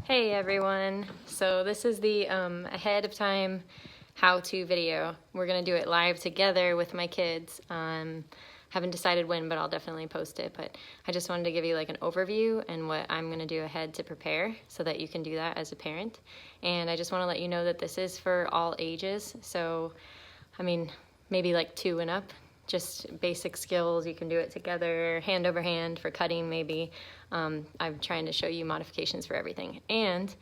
Hey everyone, so this is the ahead of time how-to video. We're gonna do it live together with my kids. Haven't decided when, but I'll definitely post it. But I just wanted to give you like an overview and what I'm gonna do ahead to prepare so that you can do that as a parent. And I just wanna let you know that this is for all ages. So, I mean, maybe like 2 and up. Just basic skills, you can do it together, hand over hand for cutting maybe. I'm trying to show you modifications for everything. And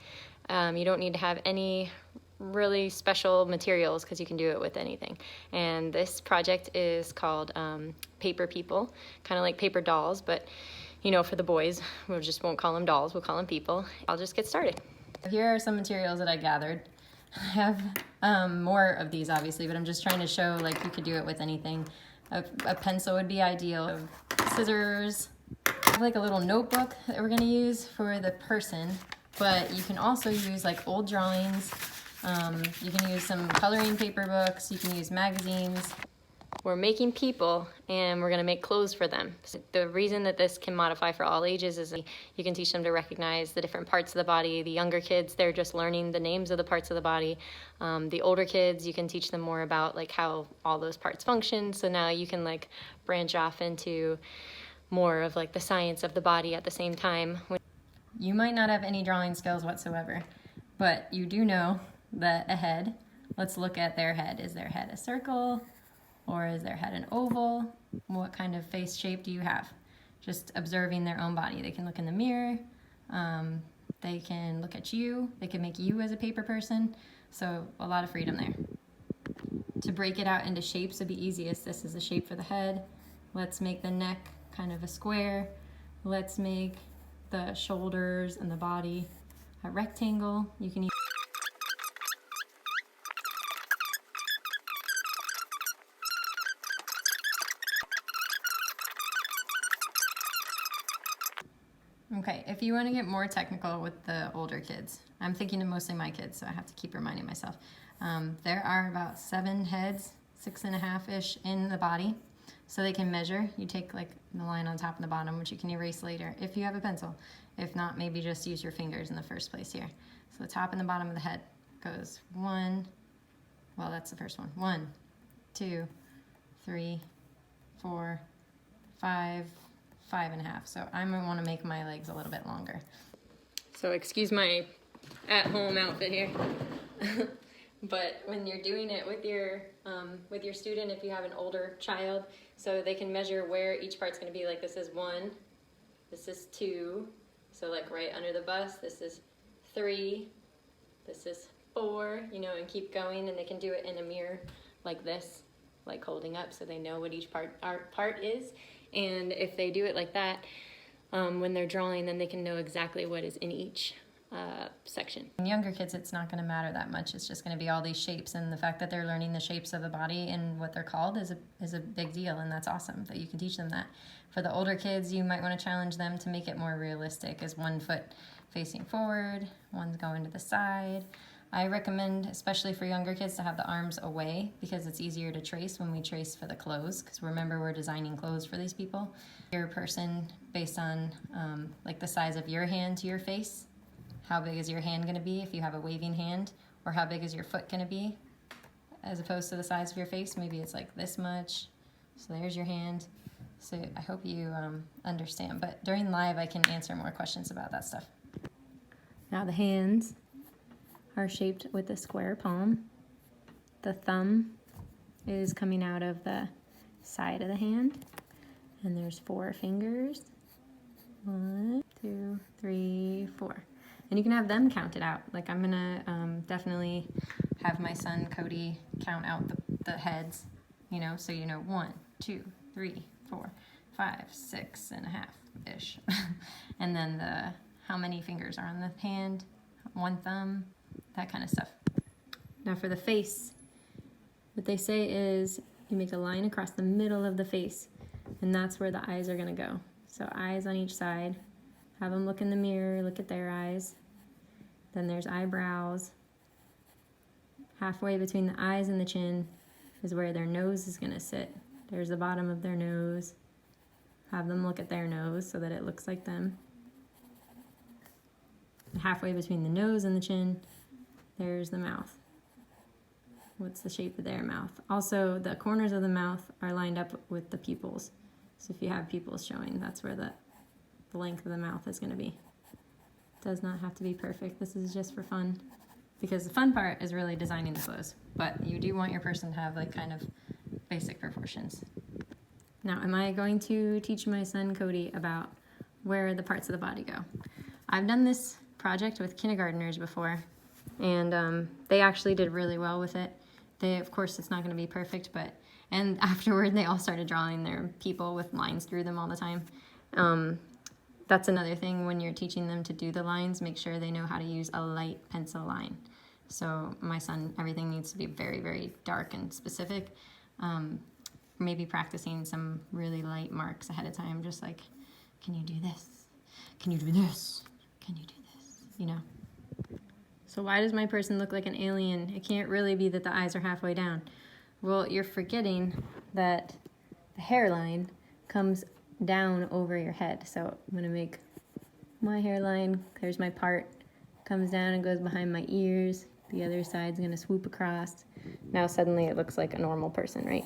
you don't need to have any really special materials because you can do it with anything. And this project is called Paper People, kind of like paper dolls, but you know, for the boys, we just won't call them dolls, we'll call them people. I'll just get started. Here are some materials that I gathered. I have more of these obviously, but I'm just trying to show like you could do it with anything. A pencil would be ideal. Scissors. I have like a little notebook that we're gonna use for the person, but you can also use like old drawings. You can use some coloring paper books. You can use magazines. We're making people and we're gonna make clothes for them. So the reason that this can modify for all ages is you can teach them to recognize the different parts of the body. The younger kids, they're just learning the names of the parts of the body. The older kids, you can teach them more about like how all those parts function. So now you can like branch off into more of like the science of the body at the same time. You might not have any drawing skills whatsoever, but you do know that a head, let's look at their head. Is their head a circle? Or is their head an oval? What kind of face shape do you have? Just observing their own body. They can look in the mirror. They can look at you. They can make you as a paper person. So a lot of freedom there. To break it out into shapes would be easiest. This is the shape for the head. Let's make the neck kind of a square. Let's make the shoulders and the body a rectangle. You can use Okay, if you want to get more technical with the older kids, I'm thinking of mostly my kids, so I have to keep reminding myself. There are about 7 heads, 6.5-ish in the body, so they can measure. You take like the line on top and the bottom, which you can erase later if you have a pencil. If not, maybe just use your fingers in the first place here. So the top and the bottom of the head goes 1, well that's the first one, 1, 2, 3, 4, 5, 5.5. So I'm gonna want to make my legs a little bit longer. So excuse my at-home outfit here. But when you're doing it with your student, if you have an older child, so they can measure where each part's gonna be. Like this is 1, this is 2, so like right under the bust. This is 3, this is 4, you know, and keep going. And they can do it in a mirror like this, like holding up, so they know what each part is. And if they do it like that, when they're drawing, then they can know exactly what is in each section. In younger kids, it's not going to matter that much. It's just going to be all these shapes, and the fact that they're learning the shapes of the body and what they're called is a big deal, and that's awesome that you can teach them that. For the older kids, you might want to challenge them to make it more realistic. Is one foot facing forward, one's going to the side. I recommend, especially for younger kids, to have the arms away because it's easier to trace when we trace for the clothes, because remember, we're designing clothes for these people. Your person, based on like the size of your hand to your face, how big is your hand going to be if you have a waving hand, or how big is your foot going to be as opposed to the size of your face. Maybe it's like this much, so there's your hand. So I hope you understand, but during live I can answer more questions about that stuff. Now the hands are shaped with a square palm. The thumb is coming out of the side of the hand, and there's 4 fingers. 1, 2, 3, 4. And you can have them count it out. Like I'm gonna definitely have my son Cody count out the heads, you know, so you know 1, 2, 3, 4, 5, 6.5-ish. And then how many fingers are on the hand, 1 thumb, that kind of stuff. Now for the face, what they say is you make a line across the middle of the face, and that's where the eyes are gonna go. So eyes on each side. Have them look in the mirror, look at their eyes. Then there's eyebrows. Halfway between the eyes and the chin is where their nose is gonna sit. There's the bottom of their nose. have them look at their nose so that it looks like them. Halfway between the nose and the chin, there's the mouth. What's the shape of their mouth? Also, the corners of the mouth are lined up with the pupils. So if you have pupils showing, that's where the length of the mouth is going to be. Does not have to be perfect. This is just for fun, because the fun part is really designing the clothes, but you do want your person to have like kind of basic proportions. Now, am I going to teach my son Cody about where the parts of the body go? I've done this project with kindergartners before, and they actually did really well with it. Of course, it's not going to be perfect, and afterward they all started drawing their people with lines through them all the time. That's another thing when you're teaching them to do the lines, make sure they know how to use a light pencil line. So my son, everything needs to be very, very dark and specific. Maybe practicing some really light marks ahead of time, just like, can you do this? Can you do this? Can you do this? You know? So why does my person look like an alien? It can't really be that the eyes are halfway down. Well, you're forgetting that the hairline comes down over your head. So I'm gonna make my hairline, there's my part, comes down and goes behind my ears. The other side's gonna swoop across. Now suddenly it looks like a normal person, right?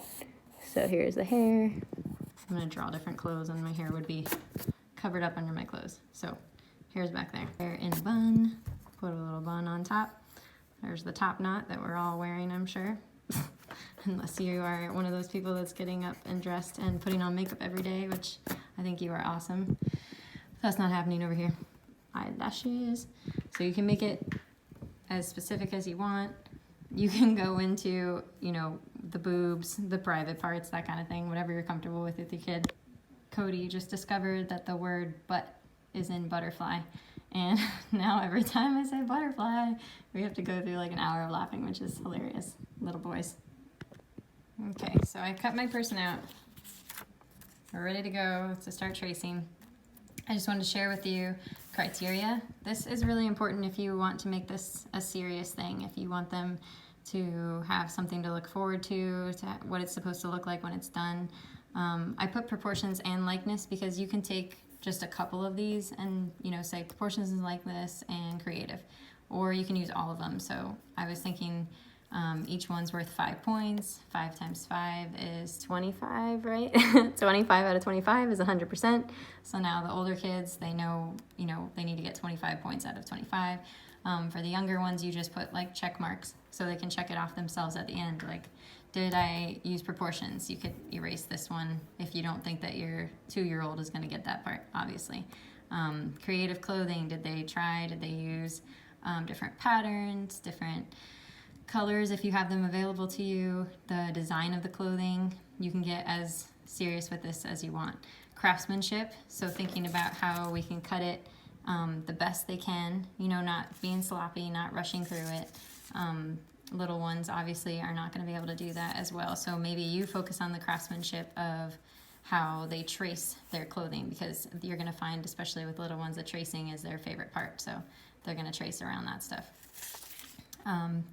So here's the hair. I'm gonna draw different clothes and my hair would be covered up under my clothes. So hair's back there. Hair in a bun, put a little bun on top. There's the top knot that we're all wearing, I'm sure. Unless you are one of those people that's getting up and dressed and putting on makeup every day, which I think you are awesome. That's not happening over here. Eyelashes. So you can make it as specific as you want. You can go into, you know, the boobs, the private parts, that kind of thing, whatever you're comfortable with your kid. Cody just discovered that the word butt is in butterfly. And now every time I say butterfly, we have to go through like an hour of laughing, which is hilarious. Little boys. Okay, so I cut my person out. We're ready to go to start tracing. I just wanted to share with you criteria. This is really important if you want to make this a serious thing, if you want them to have something to look forward to what it's supposed to look like when it's done. I put proportions and likeness because you can take just a couple of these and, you know, say proportions and likeness and creative, or you can use all of them. So I was thinking each one's worth 5 points. 5 times 5 is 25, right? 25 out of 25 is 100%. So now the older kids, they know, you know, they need to get 25 points out of 25. For the younger ones, you just put like check marks so they can check it off themselves at the end. Like, did I use proportions? You could erase this one if you don't think that your 2-year-old is going to get that part, obviously. Creative clothing, did they use different patterns, different colors if you have them available to you? The design of the clothing, you can get as serious with this as you want. Craftsmanship, so thinking about how we can cut it the best they can, you know, not being sloppy, not rushing through it. Little ones obviously are not going to be able to do that as well, so maybe you focus on the craftsmanship of how they trace their clothing, because you're going to find, especially with little ones, that tracing is their favorite part, so they're going to trace around that stuff.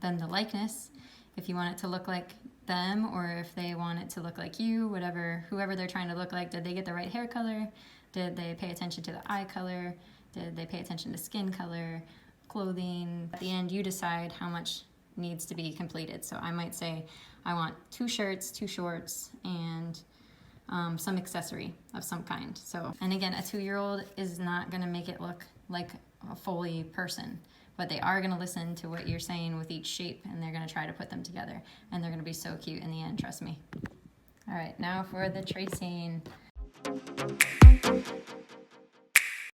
Then the likeness, if you want it to look like them or if they want it to look like you, whoever they're trying to look like. Did they get the right hair color? Did they pay attention to the eye color? Did they pay attention to skin color, clothing? At the end, you decide how much needs to be completed. So I might say I want 2 shirts, 2 shorts, and some accessory of some kind. So, and again, a 2-year-old is not going to make it look like a fully person, but they are going to listen to what you're saying with each shape, and they're going to try to put them together, and they're going to be so cute in the end, trust me. All right, now for the tracing.